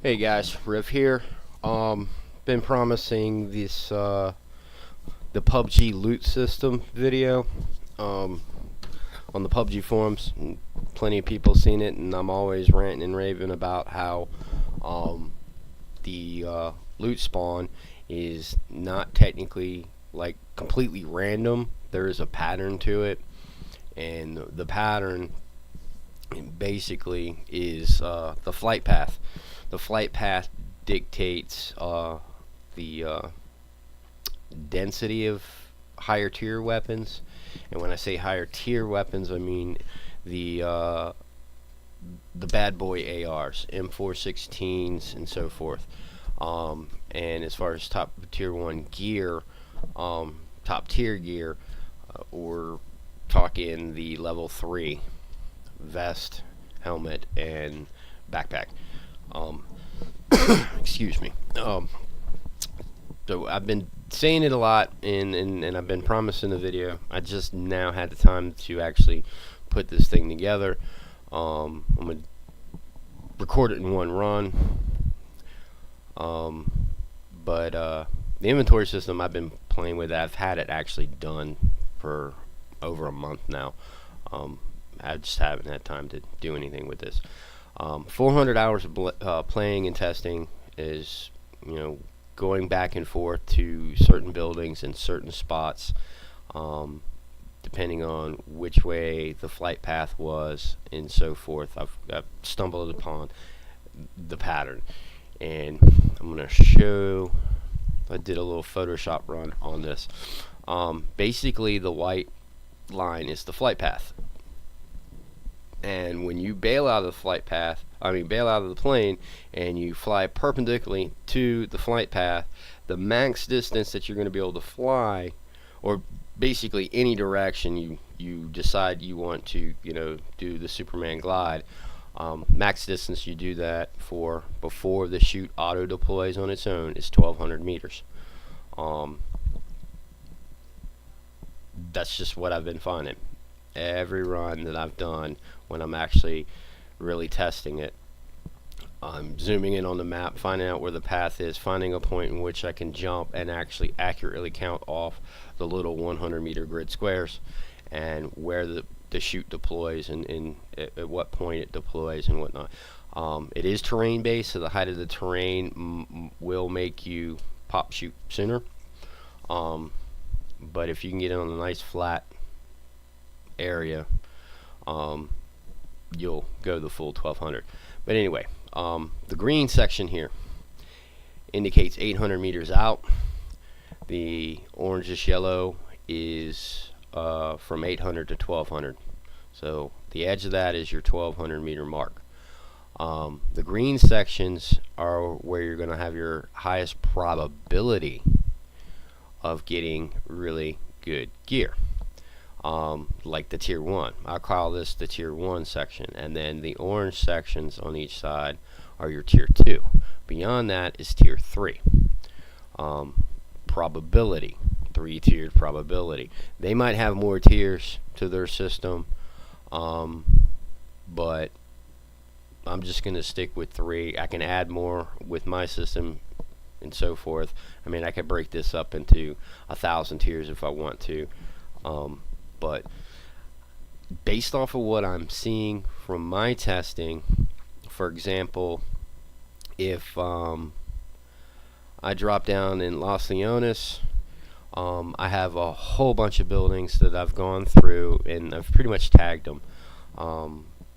Hey guys, Riv here. Been promising this the PubG loot system video on the PubG forums. And plenty of people seen it, and I'm always ranting and raving about how the loot spawn is not technically like completely random. There is a pattern to it, and the pattern basically is the flight path. The flight path dictates the density of higher tier weapons, and when I say higher tier weapons, I mean the bad boy ARs, M416s, and so forth. And as far as top tier 1 gear, top tier gear, we're talking the level 3 vest, helmet, and backpack. Excuse me. So I've been saying it a lot, and I've been promising a video. I just now had the time to actually put this thing together. I'm gonna record it in one run. But the inventory system I've been playing with, I've had it actually done for over a month now. I just haven't had time to do anything with this. 400 hours of playing and testing is, going back and forth to certain buildings and certain spots, depending on which way the flight path was and so forth. I've stumbled upon the pattern, and I'm going to show. I did a little Photoshop run on this. Basically, the white line is the flight path. And when you bail out of bail out of the plane, and you fly perpendicularly to the flight path, the max distance that you're going to be able to fly, or basically any direction you decide you want to, do the Superman glide, max distance you do that for before the chute auto deploys on its own is 1,200 meters. That's just what I've been finding. Every run that I've done, when I'm actually really testing it, I'm zooming in on the map, finding out where the path is, finding a point in which I can jump and actually accurately count off the little 100-meter grid squares, and where the chute deploys, and at what point it deploys and whatnot. It is terrain based, so the height of the terrain will make you pop chute sooner. But if you can get in on a nice flat area, you'll go the full 1,200. But anyway, the green section here indicates 800 meters out. The orangish yellow is from 800 to 1,200. So the edge of that is your 1,200 meter mark. The green sections are where you're going to have your highest probability of getting really good gear. Like the tier 1. I'll call this the tier 1 section, and then the orange sections on each side are your tier 2. Beyond that is tier 3. Probability, 3-tiered probability. They might have more tiers to their system, but I'm just going to stick with 3. I can add more with my system and so forth. I mean, I could break this up into 1,000 tiers if I want to. But based off of what I'm seeing from my testing, for example, if I drop down in Los Leones, I have a whole bunch of buildings that I've gone through, and I've pretty much tagged them.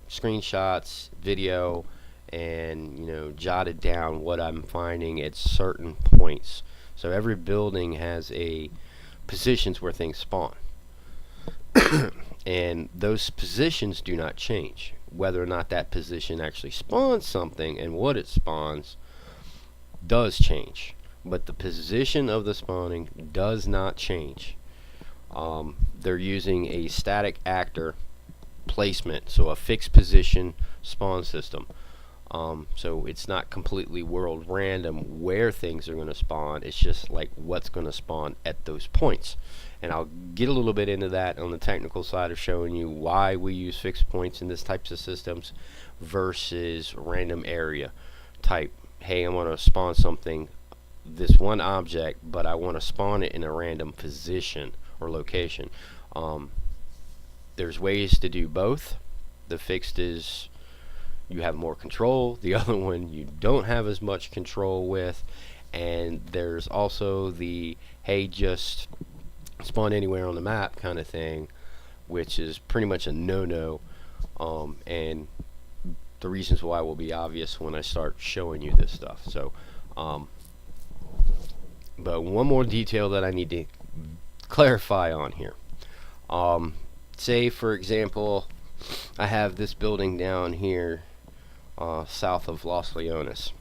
Screenshots, video, and jotted down what I'm finding at certain points. So every building has a positions where things spawn. And those positions do not change. Whether or not that position actually spawns something and what it spawns does change, but the position of the spawning does not change. They're using a static actor placement, so a fixed position spawn system. So it's not completely world random where things are going to spawn. It's just like what's going to spawn at those points. And I'll get a little bit into that on the technical side of showing you why we use fixed points in this types of systems versus random area type hey, I want to spawn something, this one object, but I want to spawn it in a random position or location. There's ways to do both. The fixed is you have more control. The other one you don't have as much control with. And there's also the, hey, just spawn anywhere on the map kind of thing, which is pretty much a no-no. And the reasons why will be obvious when I start showing you this stuff. So, but one more detail that I need to clarify on here. Say, for example, I have this building down here south of Los Leones.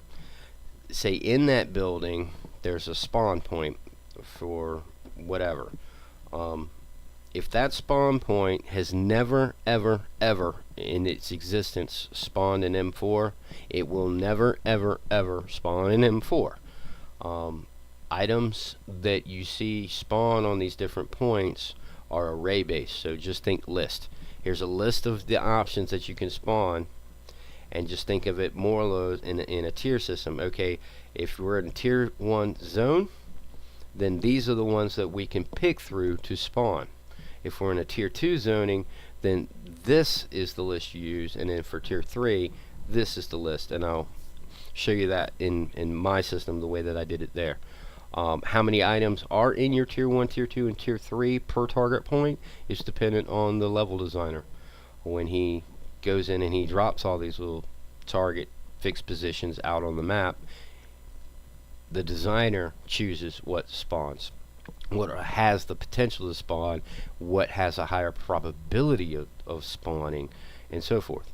Say in that building there's a spawn point for whatever. If that spawn point has never ever ever in its existence spawned an M4, it will never ever ever spawn an M4. Items that you see spawn on these different points are array based, so just think list. Here's a list of the options that you can spawn, and just think of it more or less in a tier system. Okay, if we're in a tier 1 zone, then these are the ones that we can pick through to spawn. If we're in a tier 2 zoning, then this is the list you use, and then for tier 3, this is the list, and I'll show you that in my system the way that I did it there. How many items are in your tier 1, tier 2, and tier 3 per target point is dependent on the level designer. When he goes in and he drops all these little target fixed positions out on the map, the designer chooses what spawns, what has the potential to spawn, what has a higher probability of spawning, and so forth.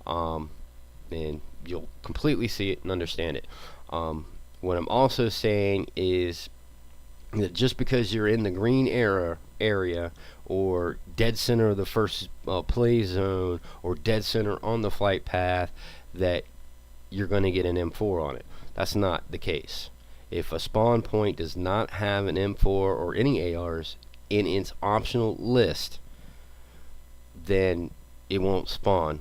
And you'll completely see it and understand it. What I'm also saying is that just because you're in the green area or dead center of the first play zone or dead center on the flight path, that you're going to get an M4 on it. That's not the case. If a spawn point does not have an M4 or any ARs in its optional list, then it won't spawn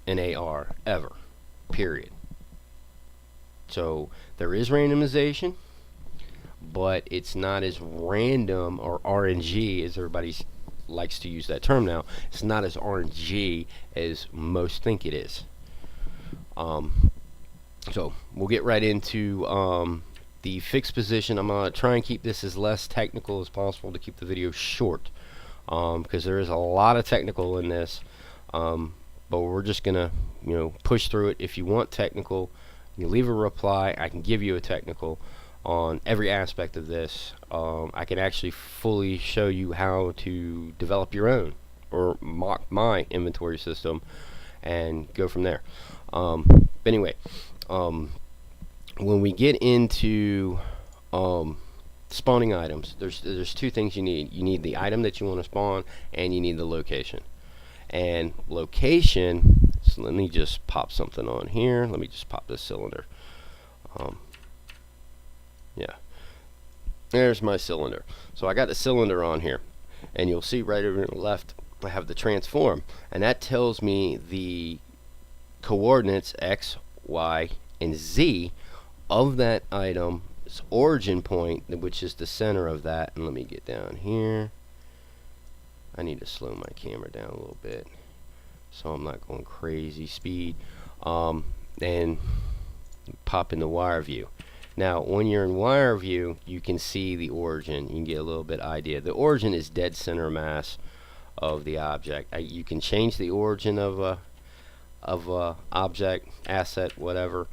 an AR ever, period. So there is randomization, but it's not as random or RNG as everybody likes to use that term now. It's not as RNG as most think it is. So we'll get right into the fixed position. I'm going to try and keep this as less technical as possible to keep the video short, because there is a lot of technical in this, but we're just going to push through it. If you want technical, you leave a reply. I can give you a technical on every aspect of this. I can actually fully show you how to develop your own or mock my inventory system and go from there. But anyway, when we get into spawning items, there's two things you need. You need the item that you want to spawn, and you need the location. And location, so let me just pop something on here. Let me just pop this cylinder. Yeah, there's my cylinder. So I got the cylinder on here, and you'll see right over to the left I have the transform, and that tells me the coordinates X, Y, and Z of that item's origin point, which is the center of that. And let me get down here. I need to slow my camera down a little bit so I'm not going crazy speed. And pop in the wire view. Now when you're in wire view, you can see the origin. You can get a little bit idea. The origin is dead center mass of the object. You can change the origin of a object, asset, whatever,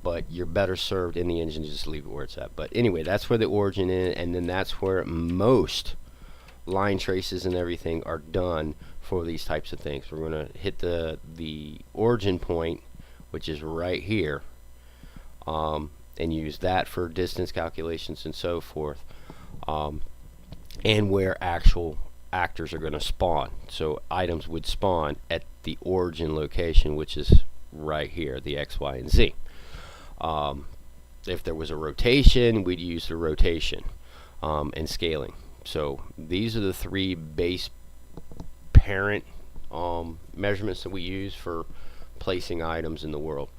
but you're better served in the engine to just leave it where it's at. But anyway, that's where the origin is, and then that's where most line traces and everything are done for these types of things. We're going to hit the origin point, which is right here, and use that for distance calculations and so forth, and where actual actors are going to spawn. So items would spawn at the origin location, which is right here, the X, Y, and Z. If there was a rotation, we'd use the rotation and scaling. So these are the three base parent measurements that we use for placing items in the world.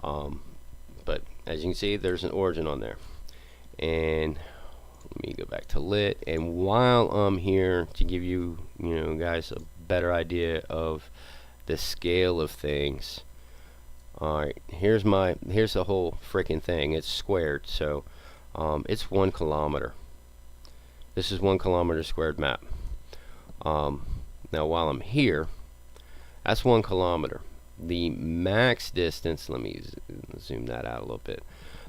But as you can see, there's an origin on there. And let me go back to lit. And while I'm here to give you, guys, a better idea of the scale of things. Alright, here's the whole freaking thing. It's squared, so it's 1 kilometer. This is 1 kilometer squared map. Now while I'm here, that's 1 kilometer. The max distance, let me zoom that out a little bit.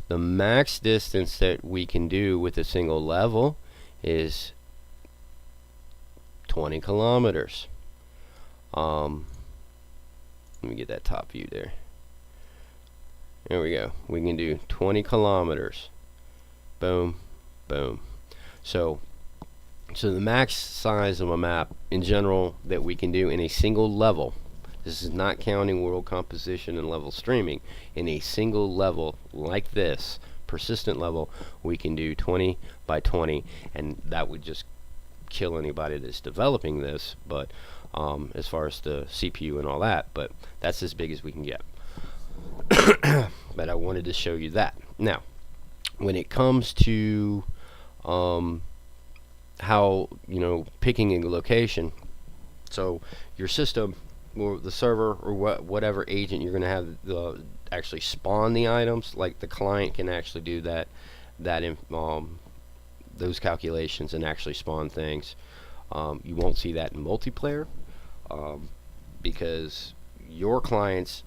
The max distance that we can do with a single level is 20 kilometers. Let me get that top view there. There we go. We can do 20 kilometers. Boom, boom. So the max size of a map in general that we can do in a single level, this is not counting world composition and level streaming, in a single level like this, persistent level, we can do 20 by 20, and that would just kill anybody that's developing this, but as far as the CPU and all that, but that's as big as we can get. But I wanted to show you that. Now, when it comes to how, picking a location, so your system or the server or whatever agent you're going to have actually spawn the items, like the client can actually do those calculations and actually spawn things. You won't see that in multiplayer because your client's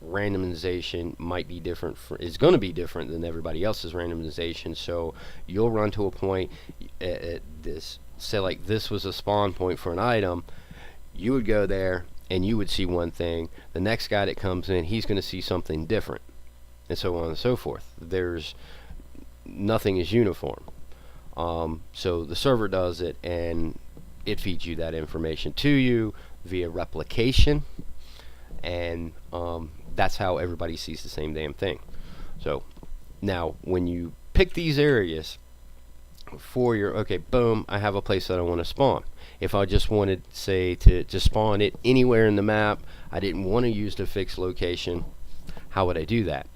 randomization might be different, is going to be different than everybody else's randomization. So you'll run to a point at this, say like this was a spawn point for an item, you would go there and you would see one thing. The next guy that comes in, he's going to see something different, and so on and so forth. Nothing is uniform. So the server does it, and it feeds you that information to you via replication, and that's how everybody sees the same damn thing. So now when you pick these areas for your, okay, boom, I have a place that I want to spawn. If I just wanted, say, to spawn it anywhere in the map, I didn't want to use the fixed location, how would I do that?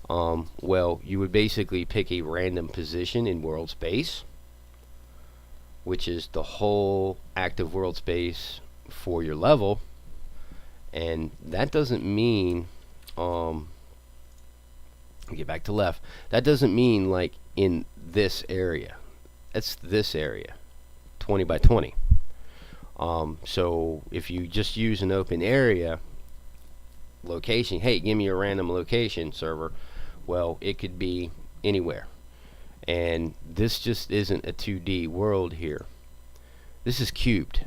Well, you would basically pick a random position in world space, which is the whole active world space for your level, and that doesn't mean get back to left, that doesn't mean like in this area. That's this area, 20 by 20. So if you just use an open area location, hey, give me a random location, server, well, it could be anywhere. And this just isn't a 2D world here. This is cubed.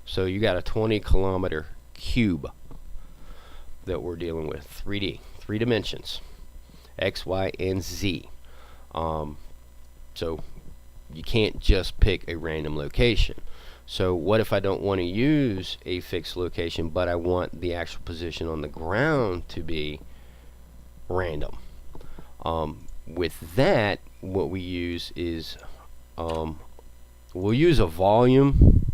So you got a 20 kilometer cube that we're dealing with. 3D, 3 dimensions, X, Y, and Z. So you can't just pick a random location. So what if I don't want to use a fixed location, but I want the actual position on the ground to be random? With that, what we use is we'll use a volume,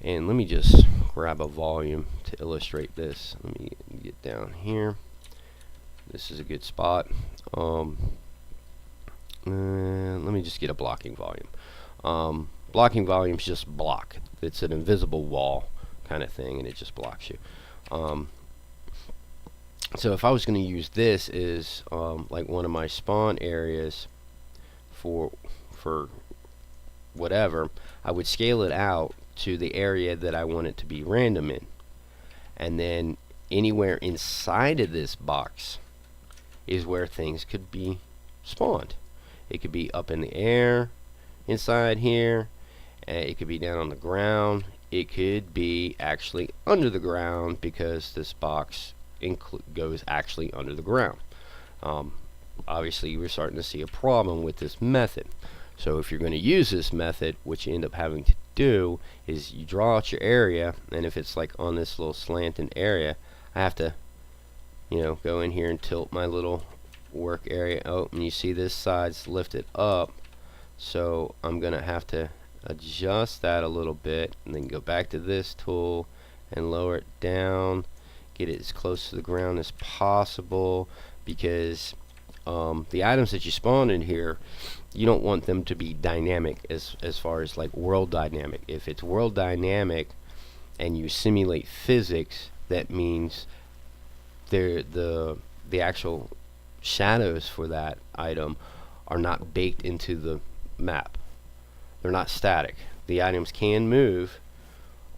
and let me just grab a volume to illustrate this. Let me get down here. This is a good spot. Let me just get a blocking volume. Blocking volume is just block. It's an invisible wall kind of thing, and it just blocks you. So if I was going to use this as like one of my spawn areas for whatever, I would scale it out to the area that I want it to be random in, and then anywhere inside of this box is where things could be spawned. It could be up in the air inside here, it could be down on the ground, it could be actually under the ground because this box goes actually under the ground. Obviously we're starting to see a problem with this method. So if you're going to use this method, what you end up having to do is you draw out your area, and if it's like on this little slanted area, I have to go in here and tilt my little work area out, and you see this side's lifted up, so I'm gonna have to adjust that a little bit, and then go back to this tool and lower it down, get it as close to the ground as possible, because the items that you spawn in here, you don't want them to be dynamic as far as like world dynamic. If it's world dynamic and you simulate physics, that means the actual shadows for that item are not baked into the map. They're not static. The items can move,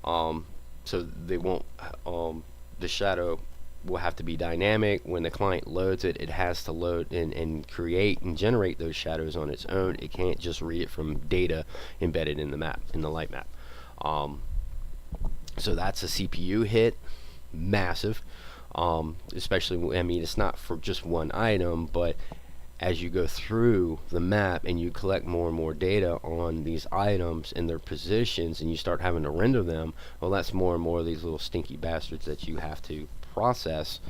so they won't. The shadow will have to be dynamic. When the client loads it, it has to load and create and generate those shadows on its own. It can't just read it from data embedded in the map, in the light map. So that's a CPU hit, massive. Especially, I mean, it's not for just one item, but as you go through the map and you collect more and more data on these items and their positions, and you start having to render them, well, that's more and more of these little stinky bastards that you have to process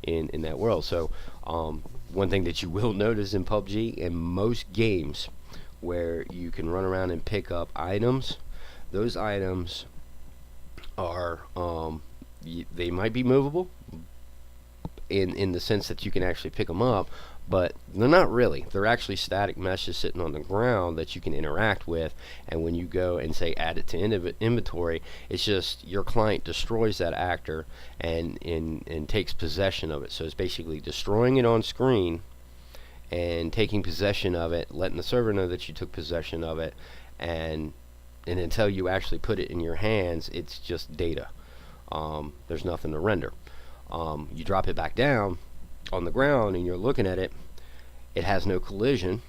in that world. So one thing that you will notice in PUBG and most games where you can run around and pick up items, those items are they might be movable in the sense that you can actually pick them up, but they're not really. They're actually static meshes sitting on the ground that you can interact with, and when you go and say add it to inventory, it's just your client destroys that actor and takes possession of it. So it's basically destroying it on screen and taking possession of it, letting the server know that you took possession of it, and until you actually put it in your hands, it's just data. There's nothing to render. You drop it back down on the ground and you're looking at it, it has no collision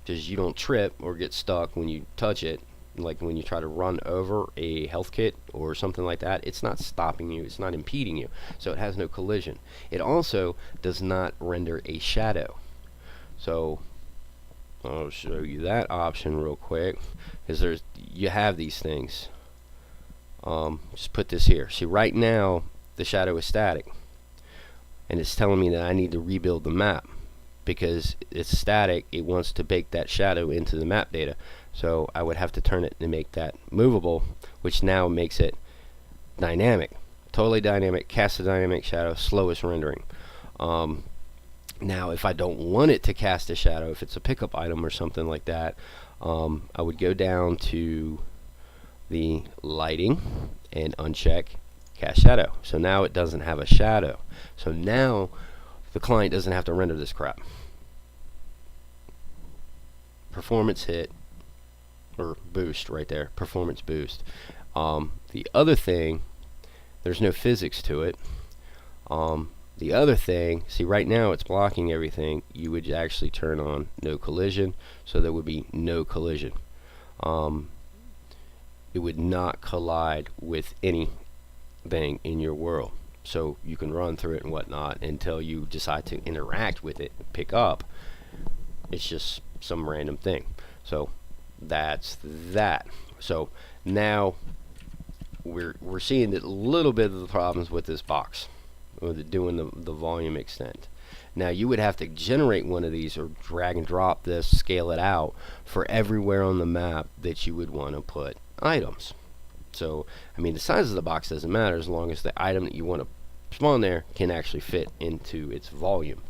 because you don't trip or get stuck when you touch it. Like when you try to run over a health kit or something like that, it's not stopping you, it's not impeding you, so it has no collision. It also does not render a shadow. So I'll show you that option real quick, because you have these things. Just put this here. See, right now the shadow is static, and it's telling me that I need to rebuild the map because it's static. It wants to bake that shadow into the map data, so I would have to turn it and make that movable, which now makes it dynamic, totally dynamic, cast a dynamic shadow, slowest rendering. Now if I don't want it to cast a shadow, if it's a pickup item or something like that, I would go down to the lighting and uncheck cast shadow. So now it doesn't have a shadow. So now the client doesn't have to render this crap. Performance hit, or boost right there, performance boost. The other thing, there's no physics to it. The other thing, see right now it's blocking everything. You would actually turn on no collision, so there would be no collision. It would not collide with anything in your world, so you can run through it and whatnot until you decide to interact with it, pick up. It's just some random thing. So that's that. So now we're seeing a little bit of the problems with this box, with doing the volume extent. Now you would have to generate one of these or drag and drop this, scale it out for everywhere on the map that you would want to put items. So I mean, the size of the box doesn't matter as long as the item that you want to spawn there can actually fit into its volume.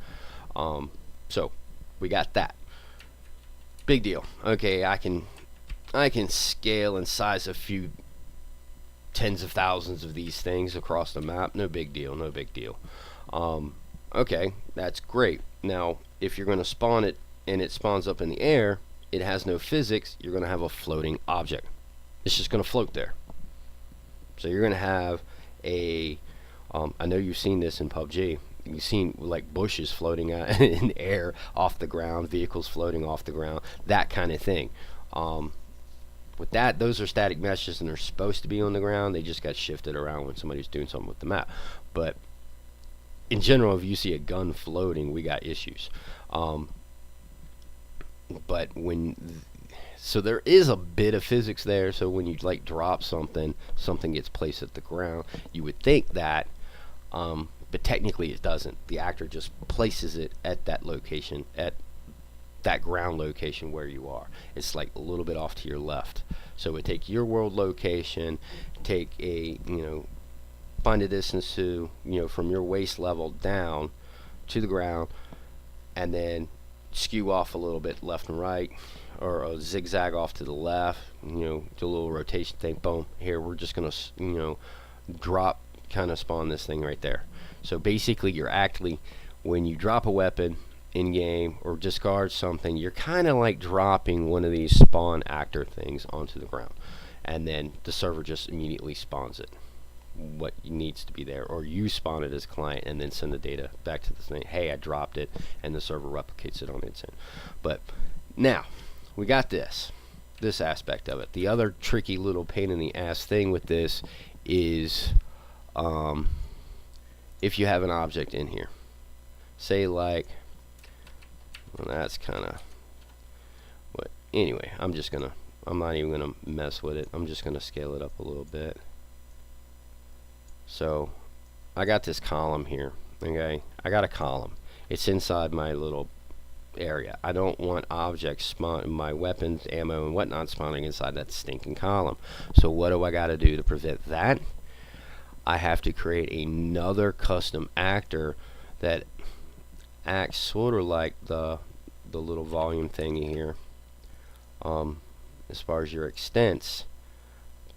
So we got that. Big deal. Okay, I can scale and size a few tens of thousands of these things across the map. No big deal, no big deal. Okay, that's great. Now if you're going to spawn it and it spawns up in the air, it has no physics, you're going to have a floating object. It's just going to float there. So you're going to have a I know you've seen this in PUBG. You've seen like bushes floating out in the air off the ground, vehicles floating off the ground, that kind of thing. With that, those are static meshes and they're supposed to be on the ground. They just got shifted around when somebody's doing something with the map. But in general, if you see a gun floating, we got issues. But so there is a bit of physics there. So when you like drop something gets placed at the ground. You would think that, but technically it doesn't. The actor just places it at that location, at that ground location where you are. It's like a little bit off to your left. So it would take your world location, take a find a distance to, from your waist level down to the ground, and then skew off a little bit left and right, or a zigzag off to the left, do a little rotation thing. Boom. Here we're just gonna drop, kind of spawn this thing right there. So basically you're actually, when you drop a weapon in game or discard something, you're kind of like dropping one of these spawn actor things onto the ground, and then the server just immediately spawns it what needs to be there, or you spawn it as a client and then send the data back to the thing. Hey, I dropped it, and the server replicates it on its end. But now we got this aspect of it. The other tricky little pain in the ass thing with this is if you have an object in here, say like, well, that's kind of what. Anyway, I'm not even gonna mess with it. I'm just gonna scale it up a little bit. So I got this column here. Okay, I got a column. It's inside my little area. I don't want objects spawn, my weapons, ammo, and whatnot spawning inside that stinking column. So what do I got to do to prevent that? I have to create another custom actor that acts sort of like the little volume thingy here, as far as your extents,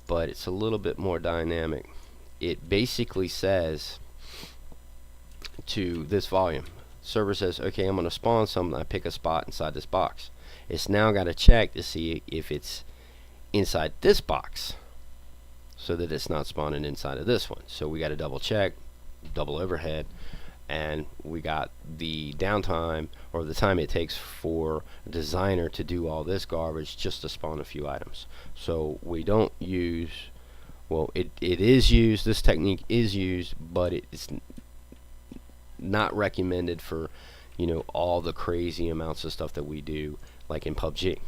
but it's a little bit more dynamic. It basically says to this volume, server says, okay, I'm going to spawn something. I pick a spot inside this box. It's now got to check to see if it's inside this box, so that it's not spawning inside of this one. So we got to double check, double overhead, and we got the downtime, or the time it takes for a designer to do all this garbage just to spawn a few items. So we don't use, well, it is used, this technique is used, but it's not recommended for, all the crazy amounts of stuff that we do, like in PubG.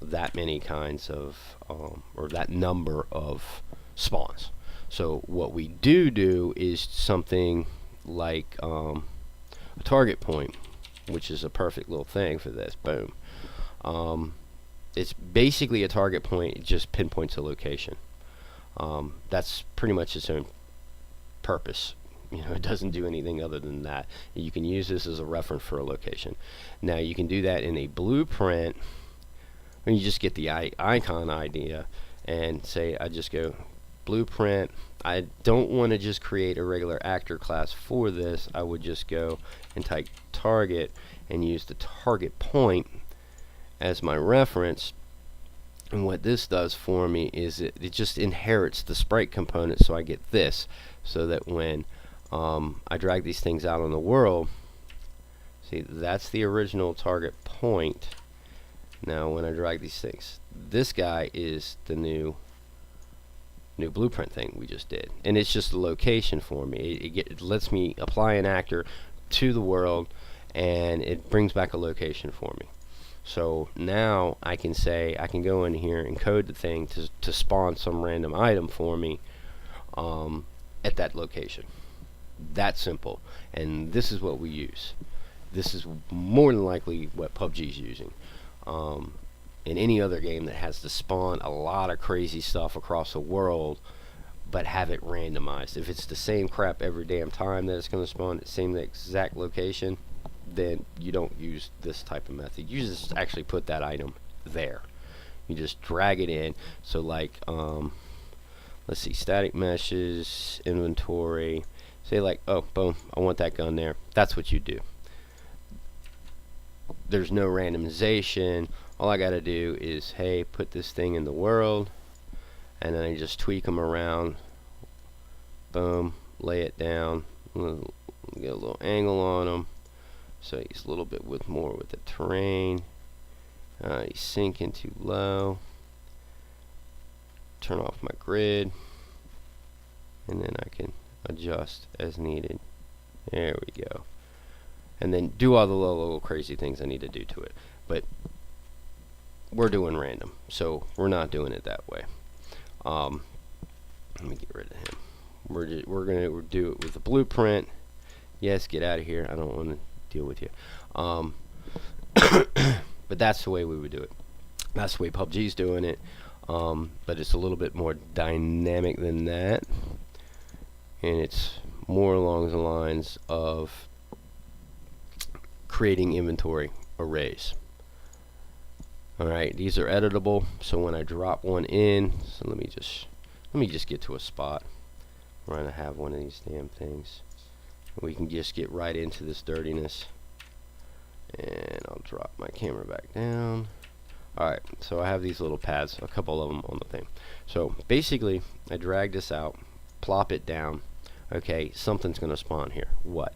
That many kinds of, or that number of spawns. So what we do is something like a target point, which is a perfect little thing for this. Boom. It's basically a target point. It just pinpoints a location. That's pretty much its own purpose. It doesn't do anything other than that. You can use this as a reference for a location. Now you can do that in a blueprint when you just get the icon idea and say, I just go blueprint. I don't want to just create a regular actor class for this. I would just go and type target and use the target point as my reference. And what this does for me is it just inherits the sprite component, so I get this, so that when I drag these things out on the world, see, that's the original target point. Now when I drag these things, this guy is the new blueprint thing we just did, and it's just a location for me. It lets me apply an actor to the world, and it brings back a location for me. So now I can say, I can go in here and code the thing to spawn some random item for me at that location. That simple. And this is what we use. This is more than likely what PUBG is using. In any other game that has to spawn a lot of crazy stuff across the world, but have it randomized. If it's the same crap every damn time that it's going to spawn at the same exact location, then you don't use this type of method. You just actually put that item there. You just drag it in. So like, let's see, static meshes, inventory. Say like, oh, boom, I want that gun there. That's what you do. There's no randomization. All I got to do is, hey, put this thing in the world, and then I just tweak them around. Boom, lay it down. Get a little angle on them. So he's a little bit more with the terrain. He's sinking too low. Turn off my grid, and then I can adjust as needed. There we go. And then do all the little crazy things I need to do to it. But we're doing random, so we're not doing it that way. Let me get rid of him. We're gonna do it with the blueprint. Yes, get out of here. I don't want to deal with you. But that's the way we would do it. That's the way PUBG's doing it. But it's a little bit more dynamic than that. and it's more along the lines of creating inventory arrays. Alright, these are editable, so when I drop one in, so let me just get to a spot where I have one of these damn things. We can just get right into this dirtiness, and I'll drop my camera back down. Alright, so I have these little pads, a couple of them on the thing. So basically, I drag this out, plop it down. Okay, something's going to spawn here. What?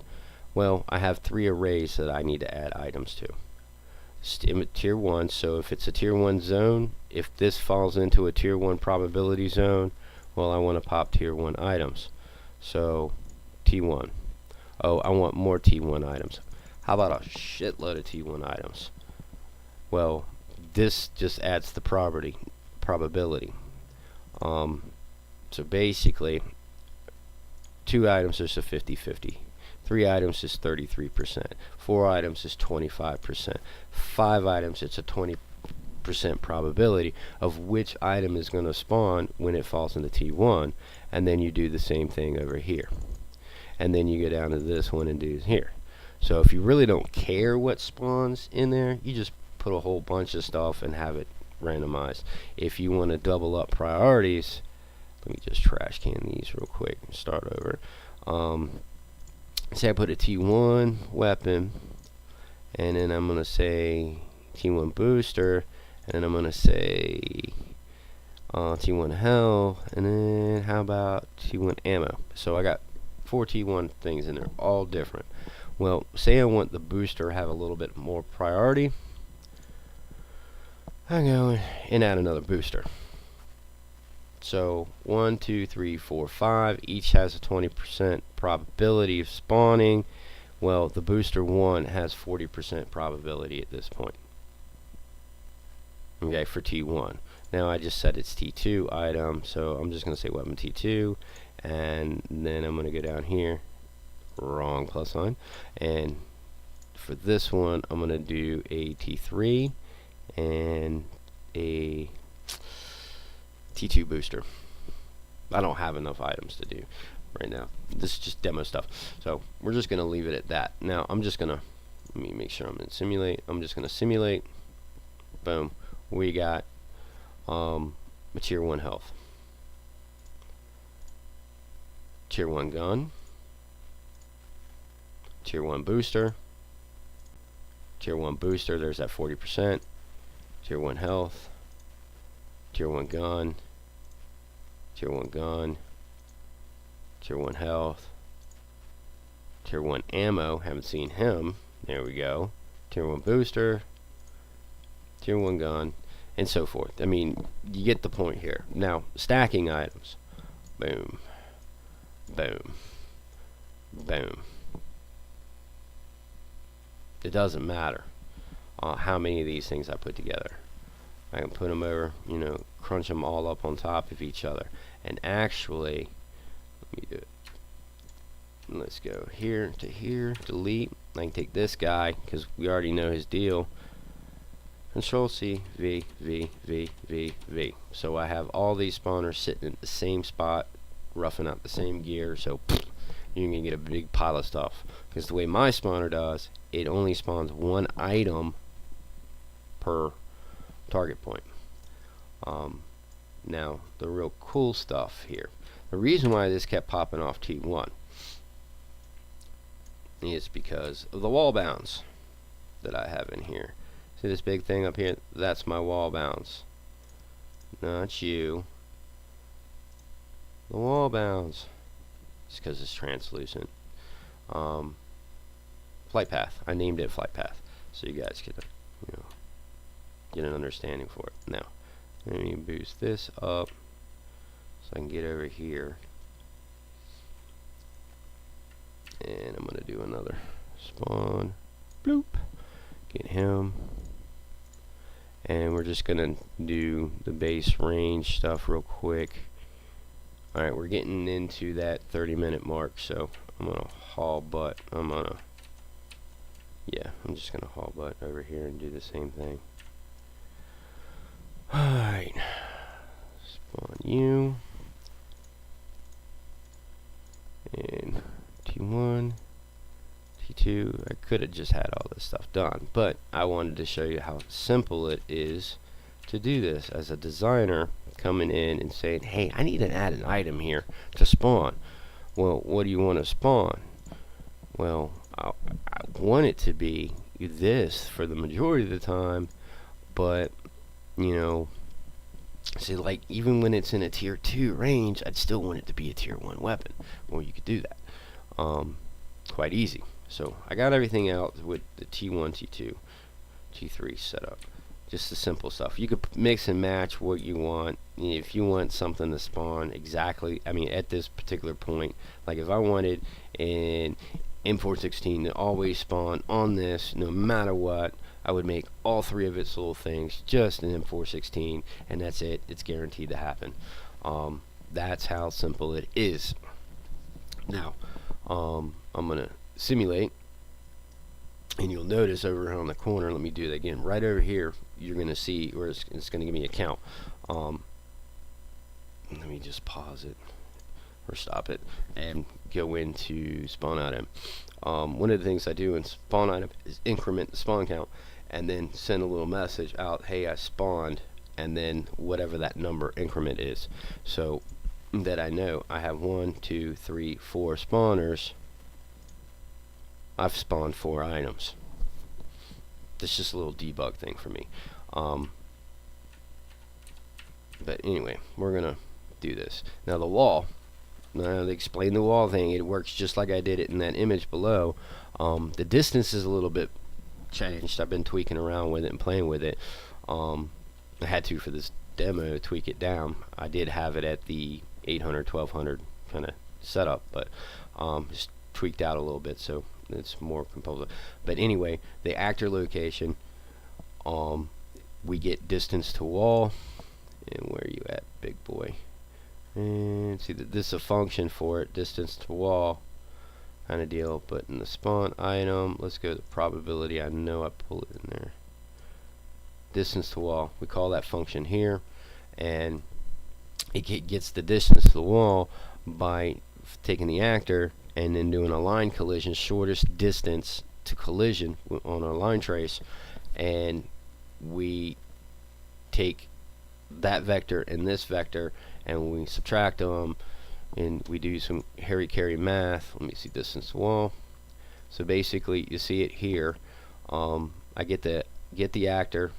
Well, I have 3 arrays that I need to add items to. Tier 1, so if it's a tier 1 zone, if this falls into a tier 1 probability zone, well, I want to pop tier 1 items. So, T1. Oh, I want more T1 items. How about a shitload of T1 items? Well, this just adds the probability. So basically, 2 items is a 50-50. 3 items is 33%. 4 items is 25%. 5 items, it's a 20% probability of which item is going to spawn when it falls into T1. And then you do the same thing over here. And then you go down to this one and do here. So if you really don't care what spawns in there, you just put a whole bunch of stuff and have it randomized. If you want to double up priorities, let me just trash can these real quick and start over. Say I put a T1 weapon, and then I'm going to say T1 booster, and then I'm going to say T1 health, and then how about T1 ammo? So I got 4 T1 things in there, all different. Well, say I want the booster to have a little bit more priority. I go and add another booster. So 1, 2, 3, 4, 5 each has a 20% probability of spawning. Well, the booster 1 has 40% probability at this point. Okay, for T1. Now I just said it's T2 item, so I'm just going to say weapon T2, and then I'm going to go down here. Wrong plus sign. And for this one, I'm going to do a T3 and a T2 booster. I don't have enough items to do right now. This is just demo stuff. So we're just going to leave it at that. Now I'm just going to, let me make sure I'm in simulate. I'm just going to simulate. Boom. We got a tier 1 health. Tier 1 gun. Tier 1 booster. Tier 1 booster, there's that 40%. Tier 1 health. Tier 1 gun. Tier 1 gun. Tier 1 health. Tier 1 ammo, haven't seen him. There we go. Tier 1 booster. Tier 1 gun. And so forth. I mean, you get the point here. Now, stacking items. Boom. Boom. Boom. It doesn't matter how many of these things I put together. I can put them over, you know, crunch them all up on top of each other. And actually, let me do it. Let's go here to here, delete. I can take this guy, because we already know his deal. Control C, V, V, V, V, V. So I have all these spawners sitting at the same spot, roughing out the same gear, so you're going to get a big pile of stuff. Because the way my spawner does, it only spawns 1 item per target point. Now, the real cool stuff here. The reason why this kept popping off T1 is because of the wall bounds that I have in here. See this big thing up here? That's my wall bounds. Not you. The wall bounds. It's because it's translucent. Flight path. I named it flight path, so you guys can, you know, get an understanding for it. Now, let me boost this up so I can get over here, and I'm gonna do another spawn. Bloop. Get him, and we're just gonna do the base range stuff real quick. Alright, we're getting into that 30-minute mark, so I'm gonna haul butt. I'm just gonna haul butt over here and do the same thing. Alright, spawn you. and T1, T2. I could have just had all this stuff done, but I wanted to show you how simple it is to do this as a designer, coming in and saying, hey, I need to add an item here to spawn. Well, what do you want to spawn? Well, I want it to be this for the majority of the time, but you know, see, like even when it's in a tier 2 range, I'd still want it to be a tier 1 weapon. Well, you could do that quite easy. So I got everything out with the T1, T2, T3 set up. Just the simple stuff. You could mix and match what you want. If you want something to spawn exactly, I mean, at this particular point, like if I wanted an M416 to always spawn on this, no matter what, I would make all 3 of its little things just an M416, and that's it. It's guaranteed to happen. That's how simple it is. Now, I'm gonna simulate, and you'll notice over here on the corner, let me do that again, right over here, you're going to see where it's going to give me a count. Let me just pause it, or stop it, and go into spawn item. One of the things I do in spawn item is increment the spawn count, and then send a little message out, hey, I spawned, and then whatever that number increment is, so that I know I have 1, 2, 3, 4 spawners. I've spawned 4 items. This is just a little debug thing for me. But anyway, we're gonna do this. Now the wall, now to explain the wall thing, it works just like I did it in that image below. The distance is a little bit changed. I've been tweaking around with it and playing with it. I had to, for this demo, tweak it down. I did have it at the 800, 1200 kind of setup, but just tweaked out a little bit so it's more composable. But anyway, the actor location, we get distance to wall, and where are you at, big boy? And see that this is a function for it, distance to wall kind of deal. But in the spawn item, let's go to probability. I know I pull it in there. Distance to wall, we call that function here, and it gets the distance to the wall by taking the actor and then doing a line collision, shortest distance to collision on our line trace, and we take that vector and this vector and we subtract them, and we do some hairy carry math. Let me see distance to wall. So basically you see it here. I get the actor,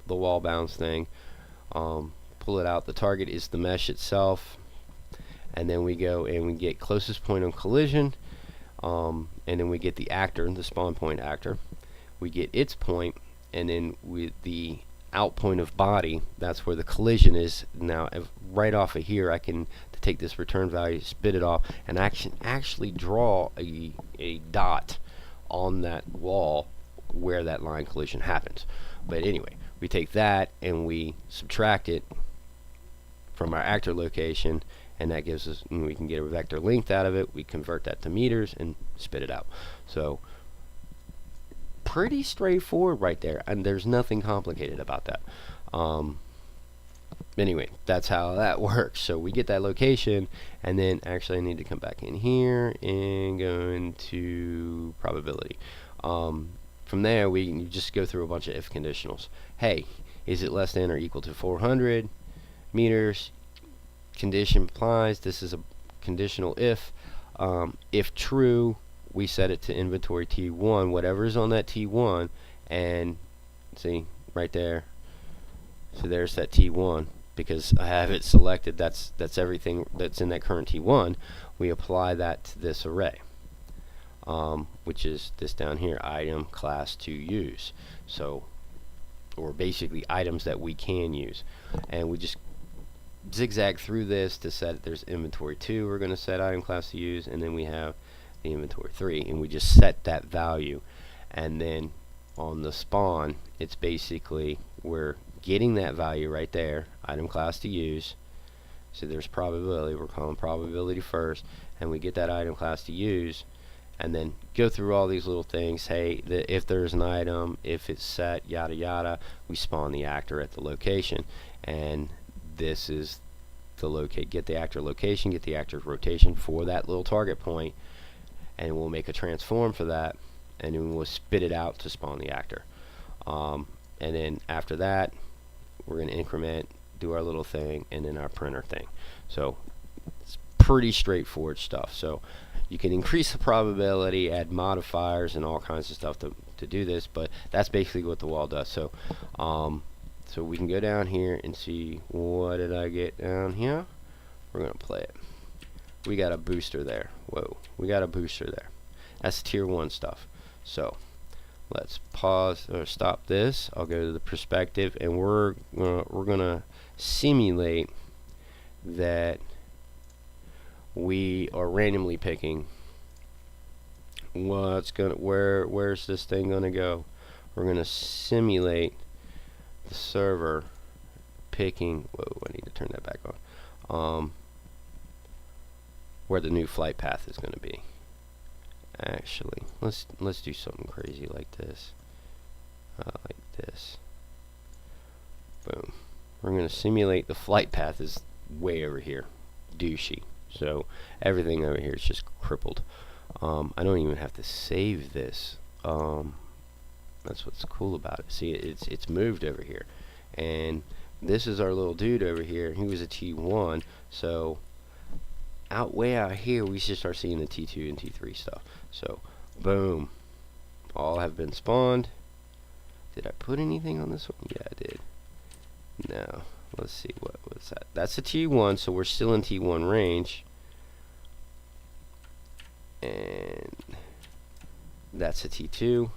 the wall bounce thing, pull it out. The target is the mesh itself, and then we go and we get closest point on collision, and then we get the actor, the spawn point actor. We get its point, and then with the out point of body, that's where the collision is. Now right off of here, I can take this return value, spit it off, and actually draw a dot on that wall where that line collision happens. But anyway, we take that and we subtract it from our actor location, and that gives us, we can get a vector length out of it. We convert that to meters and spit it out. So pretty straightforward right there, and there's nothing complicated about that. Anyway, that's how that works. So we get that location, and then actually I need to come back in here and go into probability. From there we can just go through a bunch of if conditionals. Hey, is it less than or equal to 400 meters? Condition applies. This is a conditional if. If true, we set it to inventory T1, whatever is on that T1, and see right there. So there's that T1, because I have it selected. That's everything that's in that current T1. We apply that to this array, which is this down here, item class to use. So, or basically items that we can use, and we just zigzag through this to set. There's inventory 2, we're going to set item class to use, and then we have the inventory 3, and we just set that value. And then on the spawn, it's basically we're getting that value right there, item class to use. So there's probability, we're calling probability first, and we get that item class to use, and then go through all these little things. Hey, if there's an item, if it's set, yada yada, we spawn the actor at the location. And this is get the actor location, get the actor's rotation for that little target point, and we'll make a transform for that, and then we'll spit it out to spawn the actor. And then after that, we're going to increment, do our little thing, and then our printer thing. So it's pretty straightforward stuff. So you can increase the probability, add modifiers, and all kinds of stuff to do this, but that's basically what the wall does. So so we can go down here and see, what did I get down here? We're going to play it. We got a booster there. Whoa, we got a booster there. That's tier 1 stuff. So let's pause or stop this. I'll go to the perspective, and we're gonna simulate that we are randomly picking where's this thing gonna go. We're gonna simulate the server picking. Whoa, I need to turn that back on. Where the new flight path is gonna be. Actually, let's do something crazy like this. Like this. Boom. We're going to simulate the flight path is way over here. Douchey. So everything over here is just crippled. I don't even have to save this. That's what's cool about it. See, it's moved over here. And this is our little dude over here. He was a T1. So way out here, we should start seeing the T2 and T3 stuff. So, boom. All have been spawned. Did I put anything on this one? Yeah, I did. No. Let's see. What was that? That's a T1, so we're still in T1 range. And that's a T2.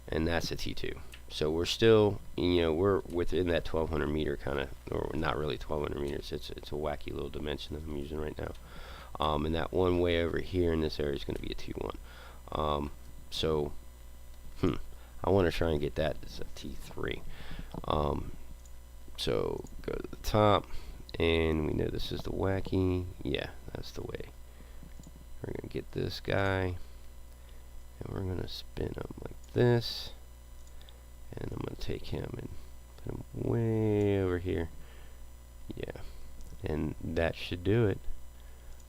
And that's a T2. So we're still, we're within that 1200 meter kind of, or not really 1200 meters. It's a wacky little dimension that I'm using right now. And that one way over here in this area is going to be a T1. So, I want to try and get that as a T3. So go to the top, and we know this is the wacky. Yeah, that's the way. We're going to get this guy, and we're going to spin him like this. And I'm going to take him and put him way over here. Yeah. And that should do it.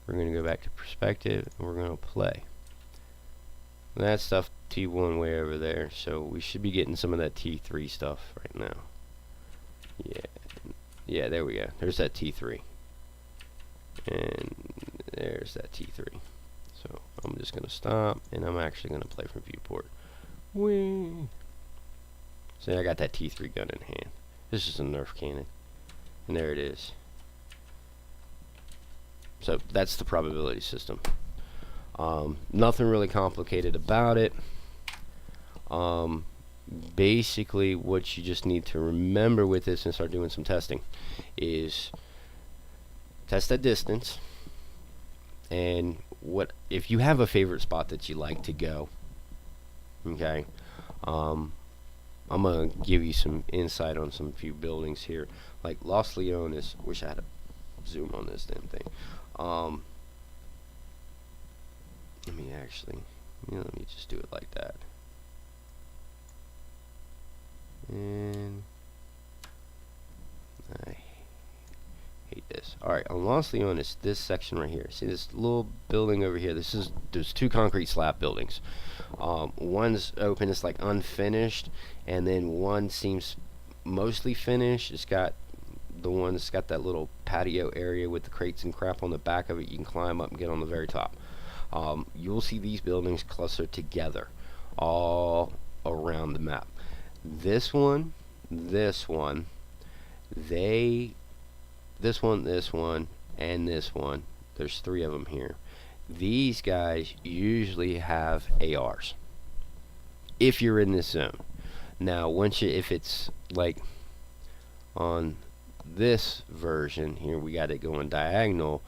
We're going to go back to perspective, and we're going to play. And that stuff T1 way over there. So we should be getting some of that T3 stuff right now. Yeah. Yeah, there we go. There's that T3. And there's that T3. So I'm just going to stop, and I'm actually going to play from viewport. Whee! So I got that T3 gun in hand. This is a Nerf cannon. And there it is. So that's the probability system. Nothing really complicated about it. Basically what you just need to remember with this and start doing some testing is test that distance, and if you have a favorite spot that you like to go, okay, I'm gonna give you some insight on some few buildings here, like Los Leones. Wish I had a zoom on this damn thing. Let me actually, let me just do it like that. And I hate this. Alright, on Los Leones, this section right here. See this little building over here? There's two concrete slab buildings. One's open, it's like unfinished, and then one seems mostly finished. It's got the one that's got that little patio area with the crates and crap on the back of it. You can climb up and get on the very top. You'll see these buildings clustered together all around the map. This one, this one, and this one. There's 3 of them here. These guys usually have ARs if you're in this zone. Now, if it's like on this version here, we got it going diagonal.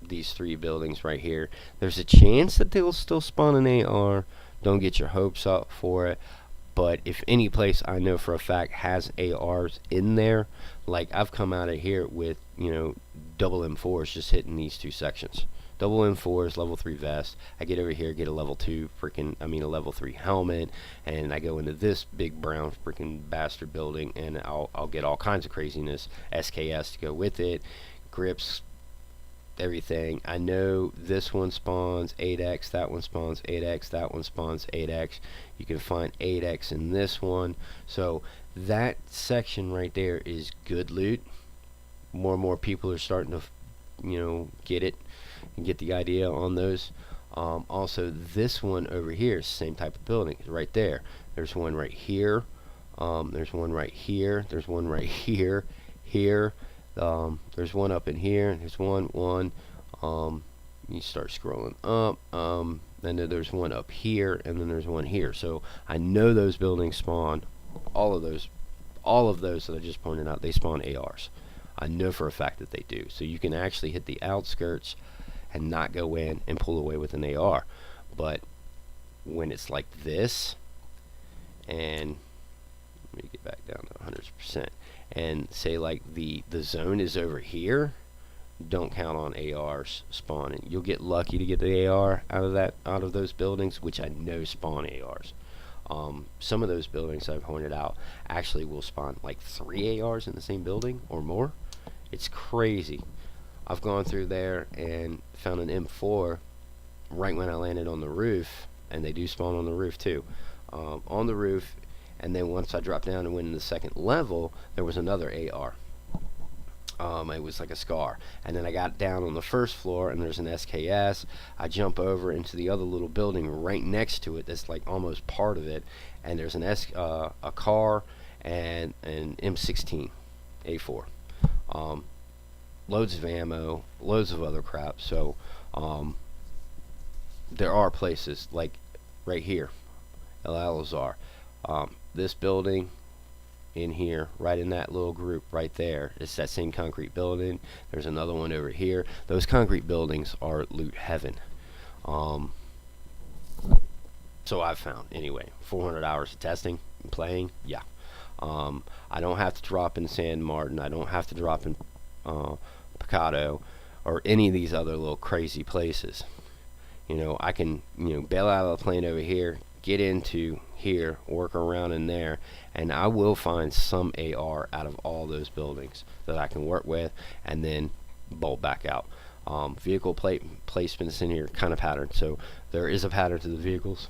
These 3 buildings right here, there's a chance that they'll still spawn an AR. Don't get your hopes up for it. But if any place I know for a fact has ARs in there, like I've come out of here with, double M4s just hitting these 2 sections. double M4s, level 3 vest. I get over here, get a level 2 a level 3 helmet, and I go into this big brown freaking bastard building, and I'll get all kinds of craziness, SKS to go with it, grips, everything. I know this one spawns 8x, that one spawns 8x, that one spawns 8x. You can find 8x in this one. So that section right there is good loot. More and more people are starting to get it and get the idea on those. Also, this one over here is the same type of building. It's right there. There's one right here. There's one right here. There's one right here. Here. There's one up in here. There's one. You start scrolling up. Then there's one up here, and then there's one here. So I know those buildings spawn. All of those that I just pointed out, they spawn ARs. I know for a fact that they do. So you can actually hit the outskirts and not go in and pull away with an AR. But when it's like this, and let me get back down to 100%, and say like the zone is over here, don't count on ARs spawning. You'll get lucky to get the AR out of those buildings, which I know spawn ARs. Some of those buildings I've pointed out actually will spawn like 3 ARs in the same building or more. It's crazy. I've gone through there and found an M4 right when I landed on the roof, and they do spawn on the roof too. On the roof, and then once I dropped down and went in the second level, there was another AR. It was like a SCAR, and then I got down on the first floor and there's an SKS. I jump over into the other little building right next to it that's like almost part of it, and there's a car and an M16 A4, loads of ammo, loads of other crap. So there are places like right here, El Alazar, this building in here, right in that little group right there. It's that same concrete building. There's another one over here. Those concrete buildings are loot heaven. So I've found, anyway, 400 hours of testing and playing. Yeah. I don't have to drop in San Martin. I don't have to drop in Picado or any of these other little crazy places. I can bail out of the plane over here, get into here, work around in there, and I will find some AR out of all those buildings that I can work with, and then bolt back out. Vehicle placements in here kind of pattern, so there is a pattern to the vehicles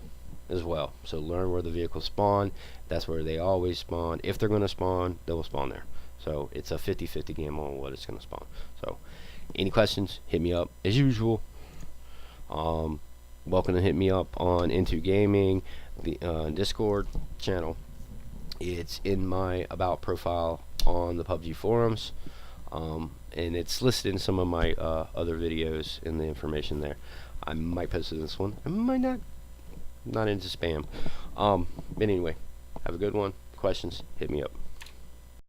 as well. So learn where the vehicles spawn. That's where they always spawn. If they're going to spawn, they will spawn there. So it's a 50-50 game on what it's going to spawn. So any questions, hit me up as usual. Welcome to hit me up on Into Gaming, the Discord channel. It's in my about profile on the PubG forums, and it's listed in some of my other videos in the information there. I might post it in this one. I might not. Not into spam. But anyway, have a good one. Questions, hit me up.